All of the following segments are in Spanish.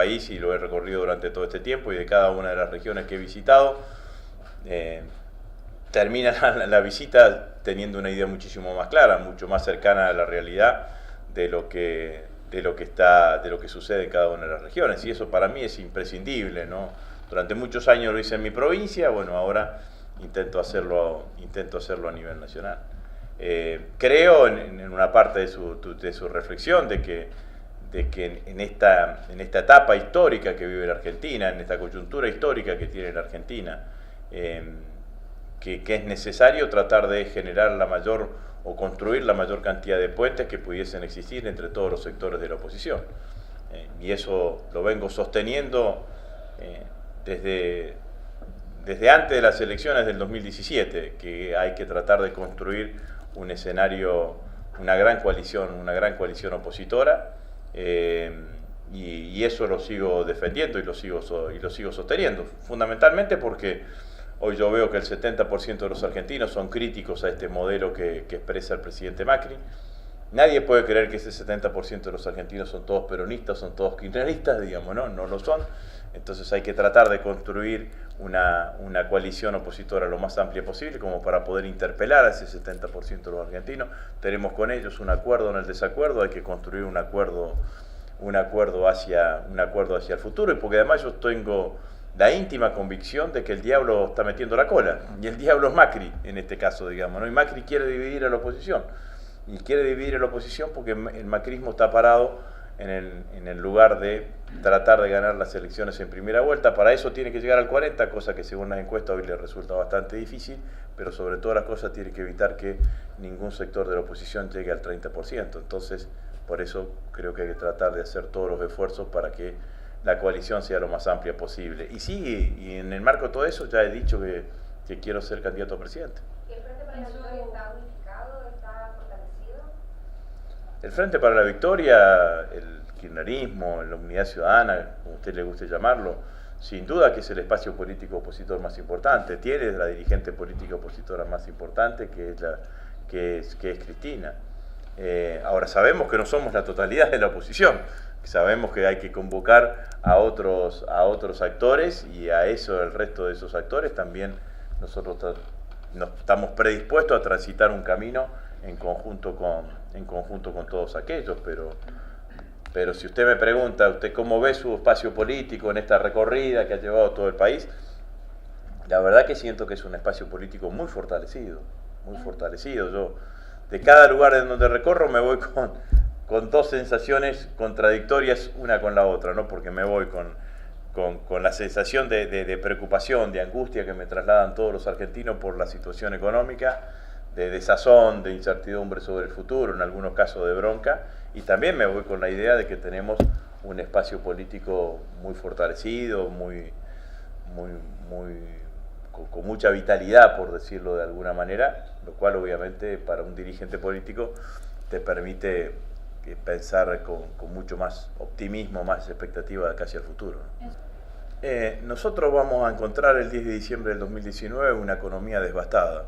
país y lo he recorrido durante todo este tiempo y de cada una de las regiones que he visitado. Termina la visita teniendo una idea muchísimo más clara, mucho más cercana a la realidad de lo que sucede en cada una de las regiones, y eso para mí es imprescindible, ¿no? Durante muchos años lo hice en mi provincia, bueno, ahora intento hacerlo a nivel nacional. Creo en una parte de su reflexión de que en esta etapa histórica que vive la Argentina, en esta coyuntura histórica que tiene la Argentina, que es necesario tratar de generar o construir la mayor cantidad de puentes que pudiesen existir entre todos los sectores de la oposición. Y eso lo vengo sosteniendo desde antes de las elecciones del 2017, que hay que tratar de construir un escenario, una gran coalición opositora, y eso lo sigo defendiendo y lo sigo sosteniendo, fundamentalmente porque hoy yo veo que el 70% de los argentinos son críticos a este modelo que expresa el presidente Macri. Nadie puede creer que ese 70% de los argentinos son todos peronistas, son todos kirchneristas, digamos, no lo son. Entonces hay que tratar de construir una coalición opositora lo más amplia posible como para poder interpelar a ese 70% de los argentinos. Tenemos con ellos un acuerdo en el desacuerdo, hay que construir un acuerdo hacia el futuro, y porque además yo tengo la íntima convicción de que el diablo está metiendo la cola, y el diablo es Macri en este caso, digamos, ¿no? Y Macri quiere dividir a la oposición, y quiere dividir a la oposición porque el macrismo está parado en el lugar de tratar de ganar las elecciones en primera vuelta. Para eso tiene que llegar al 40%, cosa que según las encuestas hoy le resulta bastante difícil, pero sobre todas las cosas tiene que evitar que ningún sector de la oposición llegue al 30%. Entonces, por eso creo que hay que tratar de hacer todos los esfuerzos para que la coalición sea lo más amplia posible. Y sí, y en el marco de todo eso ya he dicho que quiero ser candidato a presidente. ¿Y el Frente para la Victoria está unificado, está fortalecido? El Frente para la Victoria, el kirchnerismo, la Unidad Ciudadana, como a usted le guste llamarlo, sin duda que es el espacio político opositor más importante. Tiene la dirigente política opositora más importante, que es Cristina. Ahora, sabemos que no somos la totalidad de la oposición, sabemos que hay que convocar a otros actores, y a eso, el resto de esos actores también nosotros estamos predispuestos a transitar un camino en conjunto con todos aquellos, pero si usted me pregunta, ¿usted cómo ve su espacio político en esta recorrida que ha llevado todo el país? La verdad que siento que es un espacio político muy fortalecido, muy fortalecido. Yo, de cada lugar en donde recorro, me voy con dos sensaciones contradictorias una con la otra, ¿no? Porque me voy con la sensación de preocupación, de angustia que me trasladan todos los argentinos por la situación económica, de desazón, de incertidumbre sobre el futuro, en algunos casos de bronca, y también me voy con la idea de que tenemos un espacio político muy fortalecido, con mucha vitalidad, por decirlo de alguna manera, lo cual obviamente para un dirigente político te permite pensar con mucho más optimismo, más expectativa de casi el futuro. Nosotros vamos a encontrar el 10 de diciembre del 2019 una economía devastada.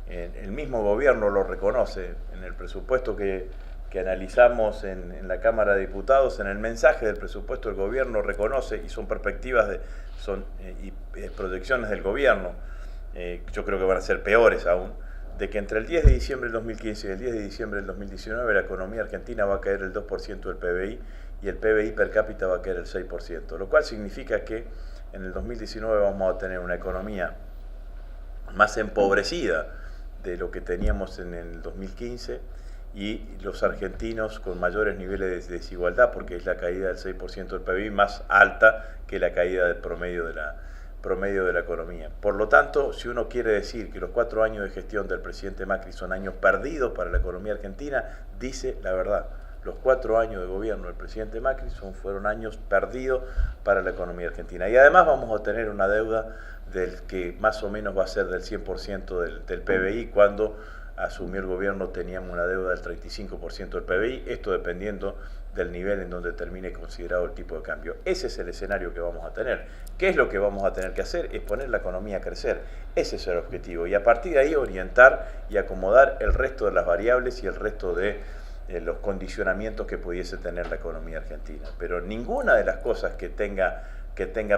El mismo gobierno lo reconoce en el presupuesto que analizamos en la Cámara de Diputados. En el mensaje del presupuesto el gobierno reconoce, y son perspectivas, y proyecciones del gobierno, yo creo que van a ser peores aún, de que entre el 10 de diciembre del 2015 y el 10 de diciembre del 2019 la economía argentina va a caer el 2% del PBI, y el PBI per cápita va a caer el 6%, lo cual significa que en el 2019 vamos a tener una economía más empobrecida de lo que teníamos en el 2015, y los argentinos con mayores niveles de desigualdad, porque es la caída del 6% del PBI más alta que la caída del promedio de la economía. Por lo tanto, si uno quiere decir que los 4 años de gestión del presidente Macri son años perdidos para la economía argentina, dice la verdad. Los 4 años de gobierno del presidente Macri fueron años perdidos para la economía argentina. Y además vamos a tener una deuda del que más o menos va a ser del 100% del PBI. Cuando asumió el gobierno teníamos una deuda del 35% del PBI, esto dependiendo del nivel en donde termine considerado el tipo de cambio. Ese es el escenario que vamos a tener. ¿Qué es lo que vamos a tener que hacer? Es poner la economía a crecer. Ese es el objetivo. Y a partir de ahí orientar y acomodar el resto de las variables y el resto de los condicionamientos que pudiese tener la economía argentina. Pero ninguna de las cosas que tenga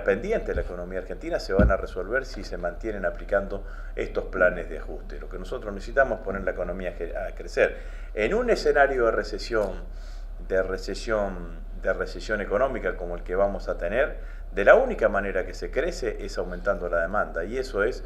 pendiente la economía argentina se van a resolver si se mantienen aplicando estos planes de ajuste. Lo que nosotros necesitamos es poner la economía a crecer. En un escenario de recesión económica como el que vamos a tener, de la única manera que se crece es aumentando la demanda, y eso es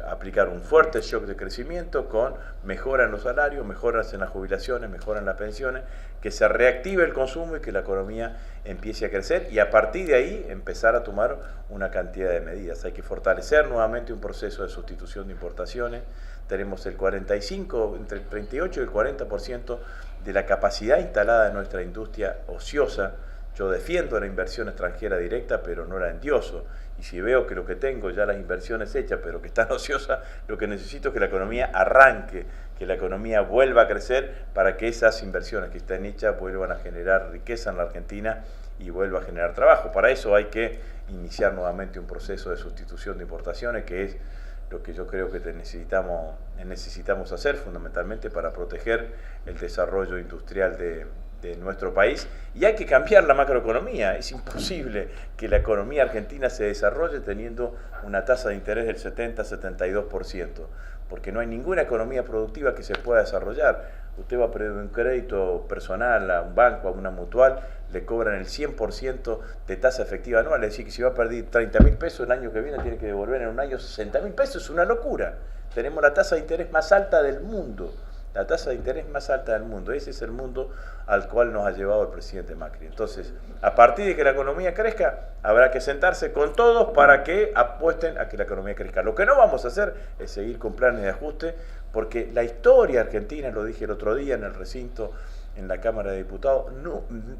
aplicar un fuerte shock de crecimiento con mejora en los salarios, mejoras en las jubilaciones, mejora en las pensiones, que se reactive el consumo y que la economía empiece a crecer, y a partir de ahí empezar a tomar una cantidad de medidas. Hay que fortalecer nuevamente un proceso de sustitución de importaciones. Tenemos el 45, entre el 38 y el 40% de la capacidad instalada en nuestra industria ociosa. Yo defiendo la inversión extranjera directa, pero no la endioso. Y si veo que lo que tengo ya las inversiones hechas, pero que están ociosas, lo que necesito es que la economía arranque, que la economía vuelva a crecer para que esas inversiones que están hechas vuelvan a generar riqueza en la Argentina y vuelva a generar trabajo. Para eso hay que iniciar nuevamente un proceso de sustitución de importaciones, que es lo que yo creo que necesitamos hacer fundamentalmente para proteger el desarrollo industrial de nuestro país. Y hay que cambiar la macroeconomía. Es imposible que la economía argentina se desarrolle teniendo una tasa de interés del 70-72%, porque no hay ninguna economía productiva que se pueda desarrollar. Usted va a pedir un crédito personal a un banco, a una mutual, le cobran el 100% de tasa efectiva anual, es decir, que si va a perder 30.000 pesos el año que viene, tiene que devolver en un año 60.000 pesos, es una locura. Tenemos la tasa de interés más alta del mundo, la tasa de interés más alta del mundo. Ese es el mundo al cual nos ha llevado el presidente Macri. Entonces, a partir de que la economía crezca, habrá que sentarse con todos para que apuesten a que la economía crezca. Lo que no vamos a hacer es seguir con planes de ajuste, porque la historia argentina, lo dije el otro día en el recinto, en la Cámara de Diputados,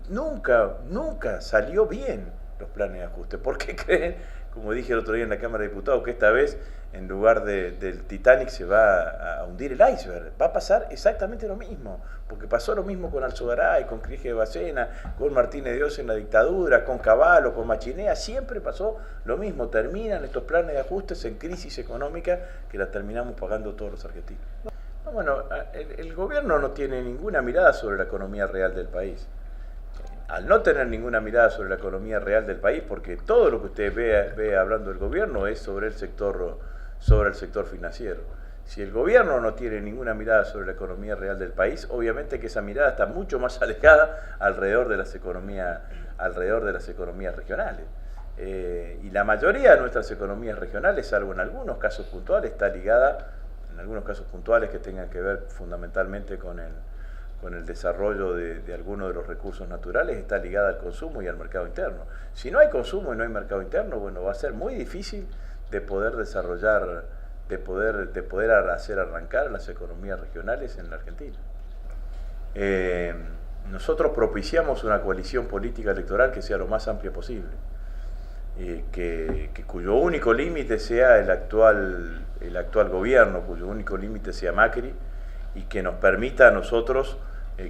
nunca salió bien los planes de ajuste. ¿Por qué creen, como dije el otro día en la Cámara de Diputados, que esta vez en lugar del Titanic se va a hundir el iceberg? Va a pasar exactamente lo mismo, porque pasó lo mismo con Alzogaray, con Criege de Bacena, con Martínez de Oz en la dictadura, con Cavallo, con Machinea, siempre pasó lo mismo. Terminan estos planes de ajustes en crisis económica que las terminamos pagando todos los argentinos. Bueno, el gobierno no tiene ninguna mirada sobre la economía real del país. Al no tener ninguna mirada sobre la economía real del país, porque todo lo que usted ve hablando del gobierno es sobre el sector financiero. Si el gobierno no tiene ninguna mirada sobre la economía real del país, obviamente que esa mirada está mucho más alejada alrededor de las economías regionales. Y la mayoría de nuestras economías regionales, salvo en algunos casos puntuales, está ligada, en algunos casos puntuales que tengan que ver fundamentalmente con el desarrollo de algunos de los recursos naturales, está ligada al consumo y al mercado interno. Si no hay consumo y no hay mercado interno, bueno, va a ser muy difícil de poder desarrollar, de poder hacer arrancar las economías regionales en la Argentina. Nosotros propiciamos una coalición política electoral que sea lo más amplia posible, cuyo único límite sea el actual gobierno, cuyo único límite sea Macri, y que nos permita a nosotros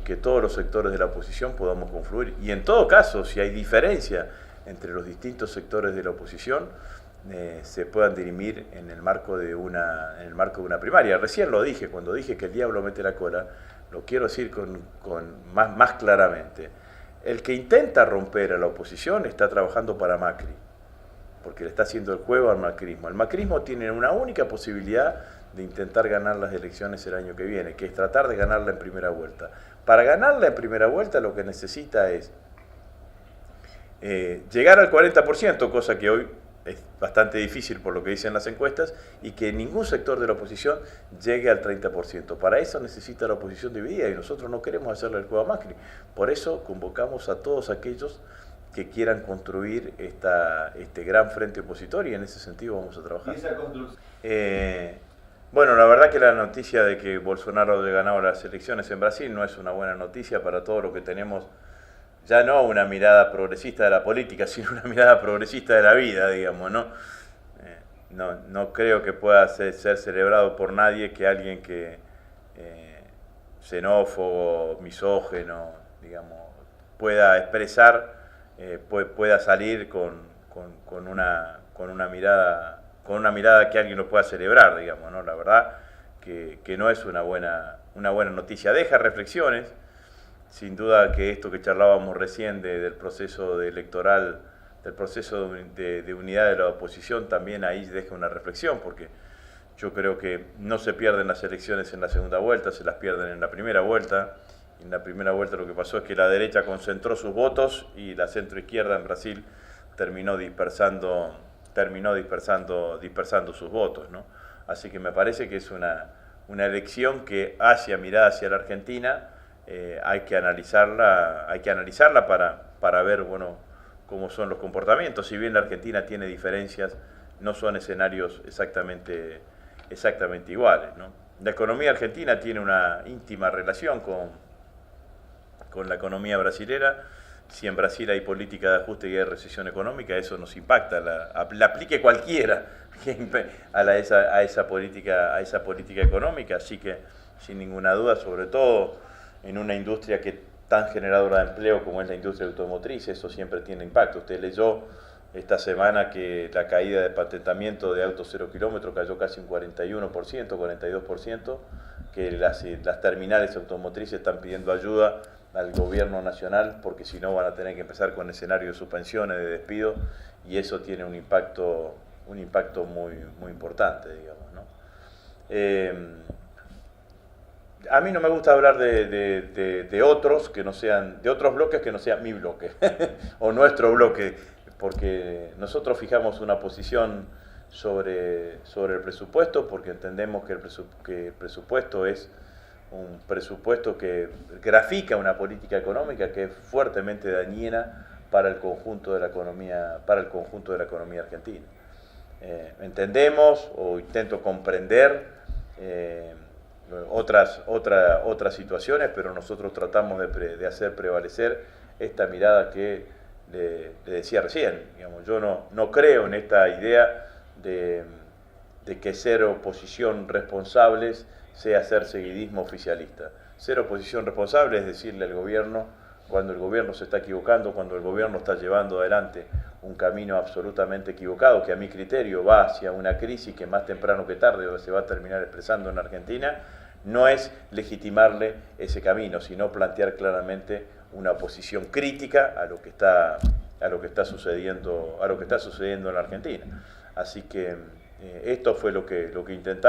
que todos los sectores de la oposición podamos confluir. Y en todo caso, si hay diferencia entre los distintos sectores de la oposición, se puedan dirimir en el marco de una primaria. Recién lo dije, cuando dije que el diablo mete la cola, lo quiero decir más claramente. El que intenta romper a la oposición está trabajando para Macri, porque le está haciendo el juego al macrismo. El macrismo tiene una única posibilidad de intentar ganar las elecciones el año que viene, que es tratar de ganarla en primera vuelta. Para ganarla en primera vuelta lo que necesita es llegar al 40%, cosa que hoy es bastante difícil por lo que dicen las encuestas, y que ningún sector de la oposición llegue al 30%. Para eso necesita la oposición dividida, y nosotros no queremos hacerle el juego a Macri. Por eso convocamos a todos aquellos que quieran construir este gran frente opositor, y en ese sentido vamos a trabajar. ¿Y esa construcción? Bueno, la verdad que la noticia de que Bolsonaro haya ganado las elecciones en Brasil no es una buena noticia para todo lo que tenemos, ya no una mirada progresista de la política, sino una mirada progresista de la vida, digamos, ¿no? No creo que pueda ser celebrado por nadie que alguien que xenófobo, misógeno, digamos, pueda expresar, pueda salir con una mirada que alguien lo pueda celebrar, digamos, ¿no? La verdad que no es una buena noticia. Deja reflexiones, sin duda que esto que charlábamos recién del proceso electoral, del proceso de unidad de la oposición, también ahí deja una reflexión, porque yo creo que no se pierden las elecciones en la segunda vuelta, se las pierden en la primera vuelta. En la primera vuelta lo que pasó es que la derecha concentró sus votos y la centroizquierda en Brasil terminó dispersando sus votos, ¿no? Así que me parece que es una elección que mirada hacia la Argentina, hay que analizarla para ver, bueno, cómo son los comportamientos. Si bien la Argentina tiene diferencias, no son escenarios exactamente iguales, ¿no? La economía argentina tiene una íntima relación con la economía brasilera. Si en Brasil hay política de ajuste y hay recesión económica, eso nos impacta, la aplique cualquiera a esa política económica, así que sin ninguna duda, sobre todo en una industria que tan generadora de empleo como es la industria automotriz, eso siempre tiene impacto. Usted leyó esta semana que la caída de patentamiento de autos 0 kilómetros cayó casi un 41%, 42%, que las terminales automotrices están pidiendo ayuda al gobierno nacional porque si no van a tener que empezar con escenarios de suspensiones, de despido, y eso tiene un impacto muy importante, digamos, ¿no? A mí no me gusta hablar de otros que no sean, de otros bloques que no sean mi bloque o nuestro bloque, porque nosotros fijamos una posición sobre el presupuesto porque entendemos que el presupuesto es un presupuesto que grafica una política económica que es fuertemente dañina para el conjunto de la economía, argentina. Entendemos o intento comprender otras situaciones, pero nosotros tratamos de hacer prevalecer esta mirada que le decía recién. Digamos, yo no creo en esta idea de que ser oposición responsables sea hacer seguidismo oficialista. Ser oposición responsable es decirle al gobierno cuando el gobierno se está equivocando, cuando el gobierno está llevando adelante un camino absolutamente equivocado, que a mi criterio va hacia una crisis que más temprano que tarde se va a terminar expresando en Argentina, no es legitimarle ese camino, sino plantear claramente una posición crítica a lo que está sucediendo en la Argentina. Así que esto fue lo que intentamos.